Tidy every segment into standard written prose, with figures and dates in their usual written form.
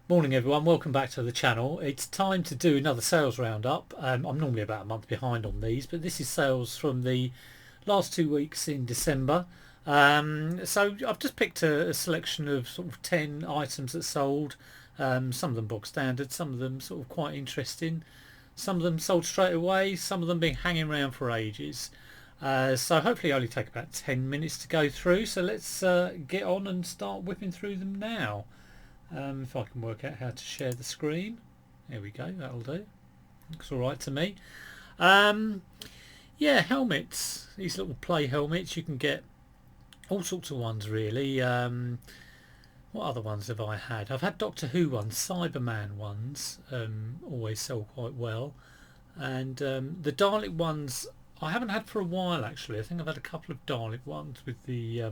Morning everyone, welcome back to the channel. It's time to do another sales roundup. I'm normally about a month behind on these, but this is sales from the last 2 weeks in December. So I've just picked a selection of sort of 10 items that sold. Some of them bog standard, some of them sort of quite interesting, some of them sold straight away, some of them been hanging around for ages. So hopefully only take about 10 minutes to go through. So let's get on and start whipping through them now. If I can work out how to share the screen. There we go, that'll do. Looks alright to me. Um, yeah, helmets. These little play helmets. You can get all sorts of ones really. What other ones have I had? I've had Doctor Who ones, Cyberman ones. Always sell quite well. And the Dalek ones I haven't had for a while actually. I think I've had a couple of Dalek ones with the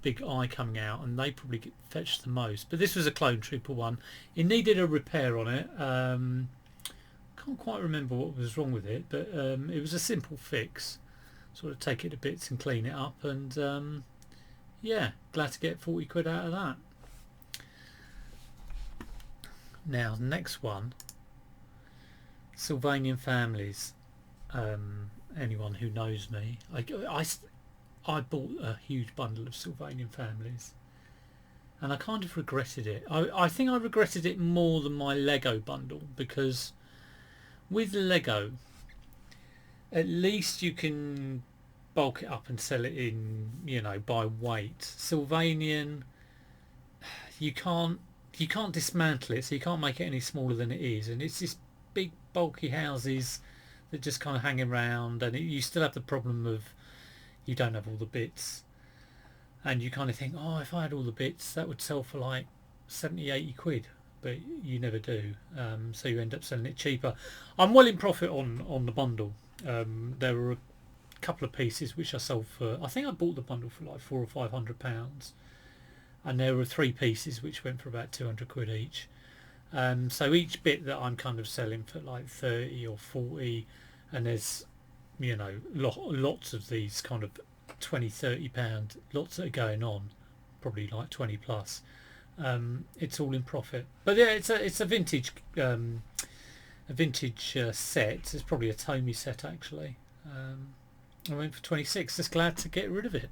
big eye coming out, and they probably get fetched the most. But this was a Clone Trooper one. It needed a repair on it. Can't quite remember what was wrong with it, but it was a simple fix. Sort of take it to bits and clean it up, and yeah, glad to get 40 quid out of that. Now, next one, Sylvanian families. Anyone who knows me, I bought a huge bundle of Sylvanian families and I kind of regretted it. I think I regretted it more than my Lego bundle, because with Lego at least you can bulk it up and sell it in, by weight. Sylvanian, you can't dismantle it, so you can't make it any smaller than it is, and it's this big bulky houses that just kind of hang around, and you still have the problem of you don't have all the bits, and you kind of think, oh, if I had all the bits that would sell for like 70-80 quid, but you never do. So you end up selling it cheaper. I'm well in profit on the bundle. There were a couple of pieces which I sold for, I think I bought the bundle for like £400 or £500, and there were 3 pieces which went for about 200 quid each. So each bit that I'm kind of selling for like 30 or 40, and there's lots of these kind of 20-30 pound lots that are going on, probably like 20 plus. It's all in profit, but yeah, it's a vintage set. It's probably a Tomy set actually. I went for 26. Just glad to get rid of it.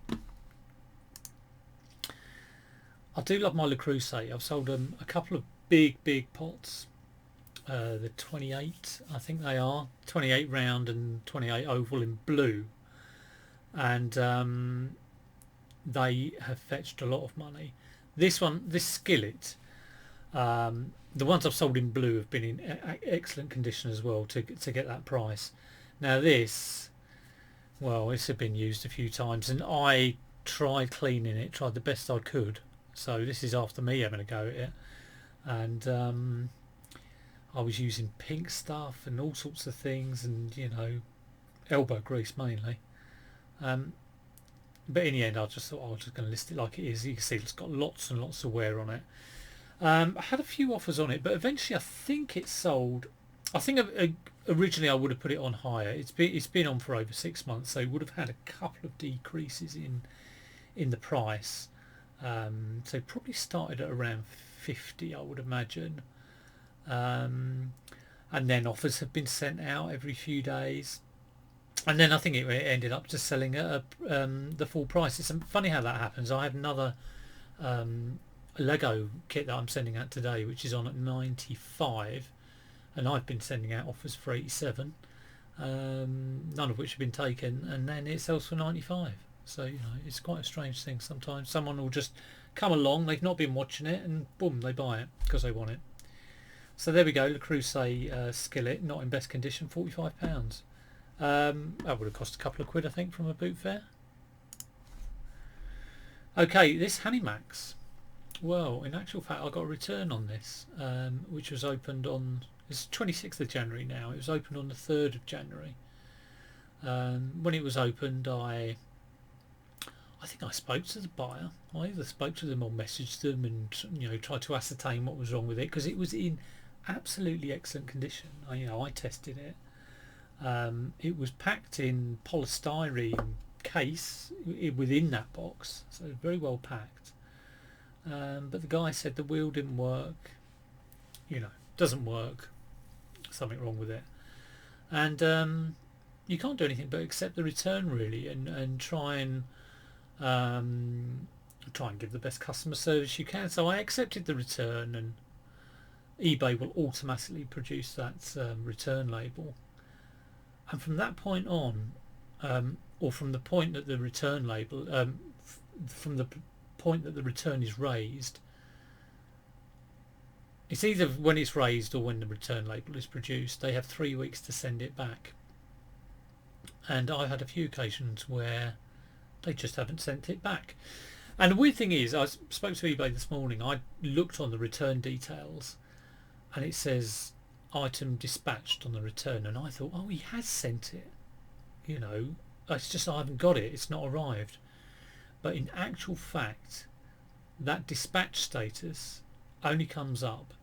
I do love my Le Creuset. I've sold a couple of big pots. The 28, I think they are 28 round and 28 oval in blue, and they have fetched a lot of money. This skillet, the ones I've sold in blue have been in excellent condition as well to get that price. Now this, well, it's been used a few times, and I tried cleaning it, tried the best I could. So this is after me having a go at it, and I was using pink stuff and all sorts of things, and elbow grease mainly. But in the end, I just thought I was just going to list it like it is. You can see it's got lots and lots of wear on it. I had a few offers on it, but eventually I think it sold. I think originally I would have put it on higher. It's been on for over 6 months, so it would have had a couple of decreases in the price. So it probably started at around 50, I would imagine. And then offers have been sent out every few days, and then I think it ended up just selling at the full price. It's funny how that happens. I have another Lego kit that I'm sending out today, which is on at 95, and I've been sending out offers for 87, none of which have been taken, and then it sells for 95. So it's quite a strange thing. Sometimes someone will just come along, they've not been watching it, and boom, they buy it because they want it. So there we go, Le Creuset skillet, not in best condition, £45. That would have cost a couple of quid, I think, from a boot fair. Okay, this Honeymax. Well, in actual fact, I got a return on this, which was opened on, it's 26th of January now. It was opened on the 3rd of January. When it was opened, I think I spoke to the buyer. I either spoke to them or messaged them, and tried to ascertain what was wrong with it, because it was in absolutely excellent condition. I tested it. It was packed in polystyrene case within that box, so very well packed. But the guy said the wheel didn't work, doesn't work, something wrong with it, and you can't do anything but accept the return really, and try and give the best customer service you can. So I accepted the return, and eBay will automatically produce that return label. And from that point on, or from the point that the return label, from the point that the return is raised, it's either when it's raised or when the return label is produced. They have 3 weeks to send it back. And I've had a few occasions where they just haven't sent it back. And the weird thing is, I spoke to eBay this morning. I looked on the return details, and it says item dispatched on the return, and I thought, oh, he has sent it. It's just I haven't got it. It's not arrived. But in actual fact, that dispatch status only comes up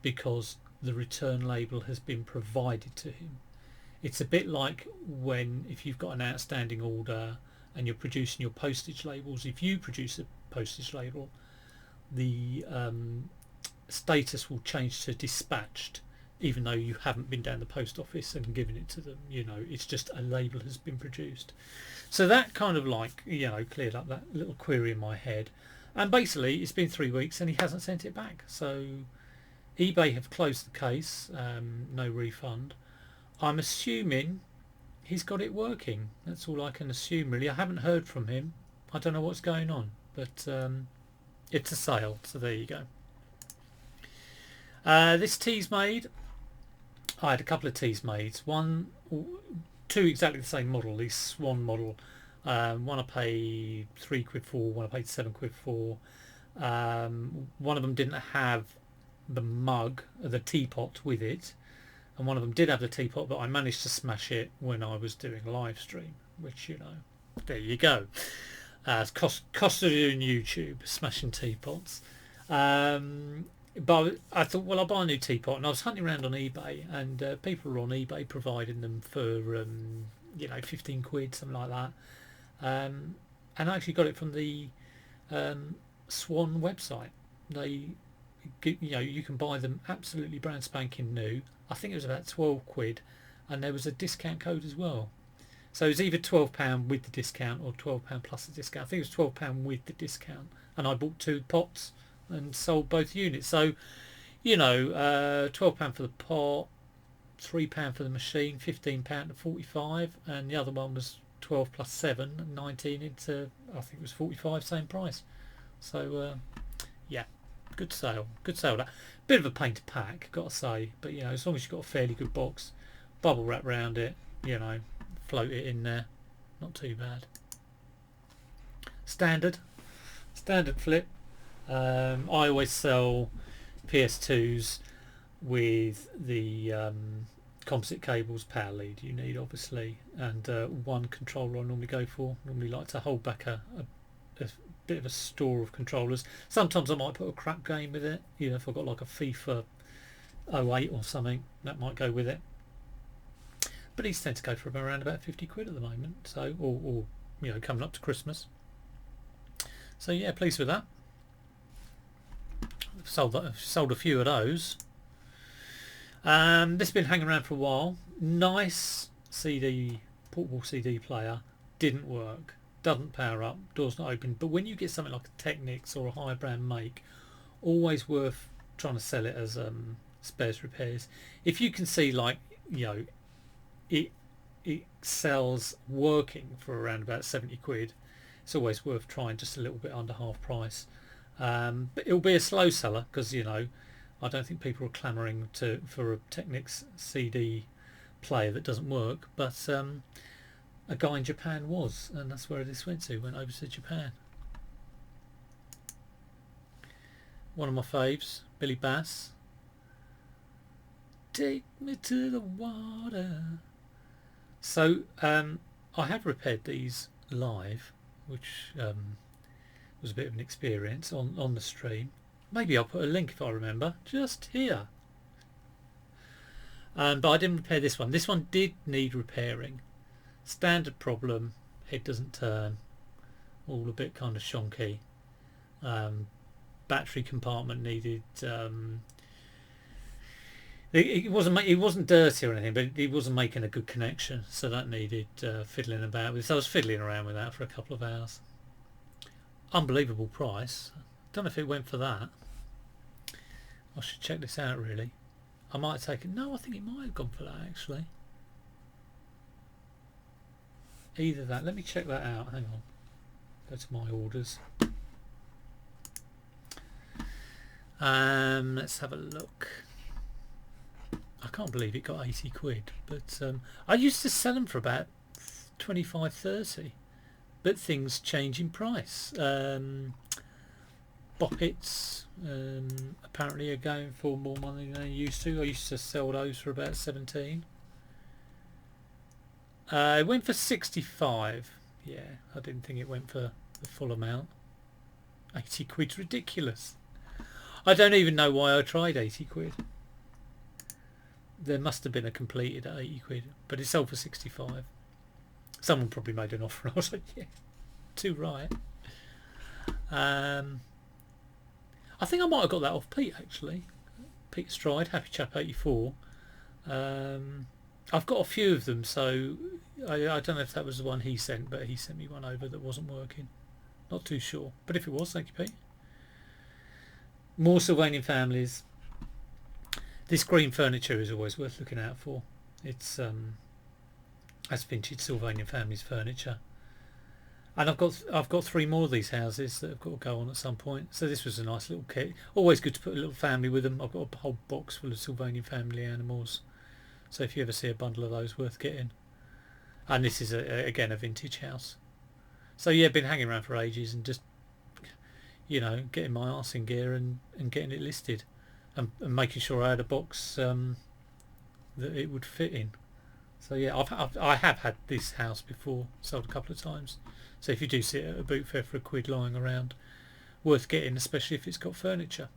because the return label has been provided to him. It's a bit like if you've got an outstanding order and you're producing your postage labels. If you produce a postage label, the status will change to dispatched, even though you haven't been down the post office and given it to them. It's just a label has been produced. So that kind of cleared up that little query in my head. And basically it's been 3 weeks and he hasn't sent it back. So eBay have closed the case, no refund. I'm assuming he's got it working. That's all I can assume really. I haven't heard from him. I don't know what's going on, but it's a sale, so there you go. This tea's made. I had a couple of teas made. Two exactly the same model, the Swan model. One I paid £3 for, one I paid £7 for. One of them didn't have the mug, the teapot with it, and one of them did have the teapot, but I managed to smash it when I was doing a live stream, which there you go. It's cost of doing YouTube, smashing teapots. But I thought, well, I'll buy a new teapot, and I was hunting around on eBay, and people were on eBay providing them for 15 quid, something like that. And I actually got it from the Swan website. You can buy them absolutely brand spanking new. I think it was about 12 quid, and there was a discount code as well. So it was either £12 with the discount or £12 plus the discount. I think it was £12 with the discount, and I bought 2 pots and sold both units. So £12 for the pot, £3 for the machine, £15 to 45, and the other one was 12 plus 7, 19 into, I think it was 45, same price. So yeah, good sale. That bit of a pain to pack, got to say, but as long as you've got a fairly good box, bubble wrap around it, float it in there, not too bad. Standard flip. I always sell PS2s with the composite cables, power lead you need obviously, and one controller I normally go for. Normally like to hold back a bit of a store of controllers. Sometimes I might put a crap game with it, if I've got like a FIFA 08 or something, that might go with it. But these tend to go for around about 50 quid at the moment, so or coming up to Christmas. So yeah, pleased with that. I've sold a few of those. This has been hanging around for a while. Nice portable CD player. Didn't work. Doesn't power up. Door's not open. But when you get something like a Technics or a high brand make, always worth trying to sell it as spares repairs. If you can see it sells working for around about 70 quid, it's always worth trying, just a little bit under half price. But it'll be a slow seller because I don't think people are clamouring for a Technics CD player that doesn't work, but a guy in Japan was, and that's where this went over to Japan. One of my faves, Billy Bass. Take me to the water. So I have repaired these live, which was a bit of an experience on the stream. Maybe I'll put a link if I remember, just here. But I didn't repair this one. This one did need repairing. Standard problem, head doesn't turn, all a bit kind of shonky. Battery compartment needed It wasn't dirty or anything, but it wasn't making a good connection, so that needed fiddling about with. So I was fiddling around with that for a couple of hours. Unbelievable price. Don't know if it went for that. I should check this out really. I might have taken. No, I think it might have gone for that actually. Either that. Let me check that out. Hang on. Go to my orders. Let's have a look. I can't believe it got 80 quid, but I used to sell them for about 25-30, but things change in price. Boppets apparently are going for more money than they used to. I used to sell those for about 17. It went for 65. Yeah, I didn't think it went for the full amount. 80 quid's ridiculous. I don't even know why I tried 80 quid. There must have been a completed at 80 quid, but it sold for 65. Someone probably made an offer and I was like, yeah, too right. I think I might have got that off Pete actually. Pete Stride, Happy Chap 84. I've got a few of them, so I don't know if that was the one he sent, but he sent me one over that wasn't working. Not too sure, but if it was, thank you Pete. More Sylvanian families. This green furniture is always worth looking out for. It's that's vintage Sylvanian families furniture, and I've got 3 more of these houses that have got to go on at some point. So this was a nice little kit. Always good to put a little family with them. I've got a whole box full of Sylvanian family animals. So if you ever see a bundle of those, worth getting. And this is again a vintage house. So yeah, been hanging around for ages and just, you know, getting my arse in gear and getting it listed, and making sure I had a box that it would fit in. So yeah, I have had this house before, sold a couple of times. So if you do see it at a boot fair for £1 lying around, worth getting, especially if it's got furniture.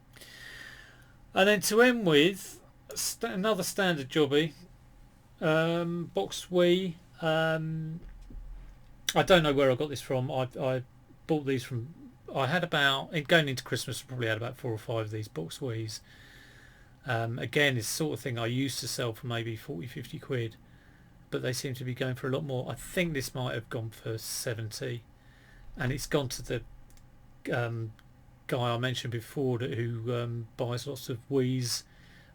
And then to end with another standard jobby, box wee. I don't know where I got this from. I bought these from. I had about, going into Christmas, I probably had about 4 or 5 of these box wees. Again, it's the sort of thing I used to sell for maybe 40-50 quid, but they seem to be going for a lot more. I think this might have gone for 70, and it's gone to the guy I mentioned before who buys lots of wees,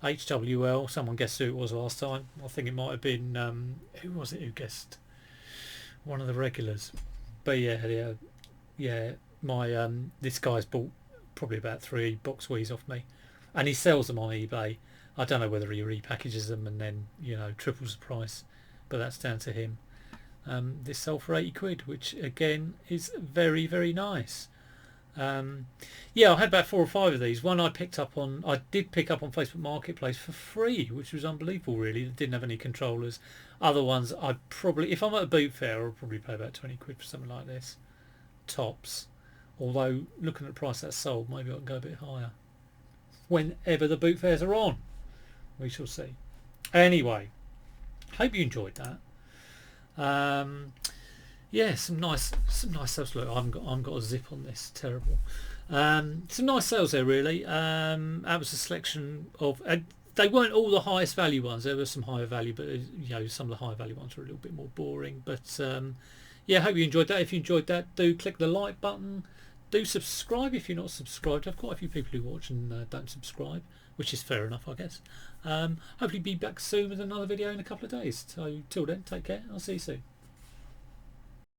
HWL. Someone guessed who it was last time. I think it might have been who was it who guessed? One of the regulars. But yeah. My this guy's bought probably about 3 box wees off me, and he sells them on eBay. I don't know whether he repackages them and then, you know, triples the price, but that's down to him. This sold for 80 quid, which again is very, very nice. Yeah, I had about 4 or 5 of these. One I did pick up on Facebook Marketplace for free, which was unbelievable really. It didn't have any controllers. Other ones I'd probably, if I'm at a boot fair, I'll probably pay about 20 quid for something like this. Tops. Although looking at the price that's sold, maybe I can go a bit higher. Whenever the boot fairs are on, we shall see. Anyway, hope you enjoyed that. Yeah, some nice sales. Look, I haven't got a zip on this. Terrible. Some nice sales there really. That was a selection of. They weren't all the highest value ones. There were some higher value, but you know, some of the higher value ones were a little bit more boring. But yeah, hope you enjoyed that. If you enjoyed that, do click the like button. Do subscribe if you're not subscribed. I've quite a few people who watch and don't subscribe, which is fair enough, I guess. Hopefully be back soon with another video in a couple of days. So till then, take care. I'll see you soon.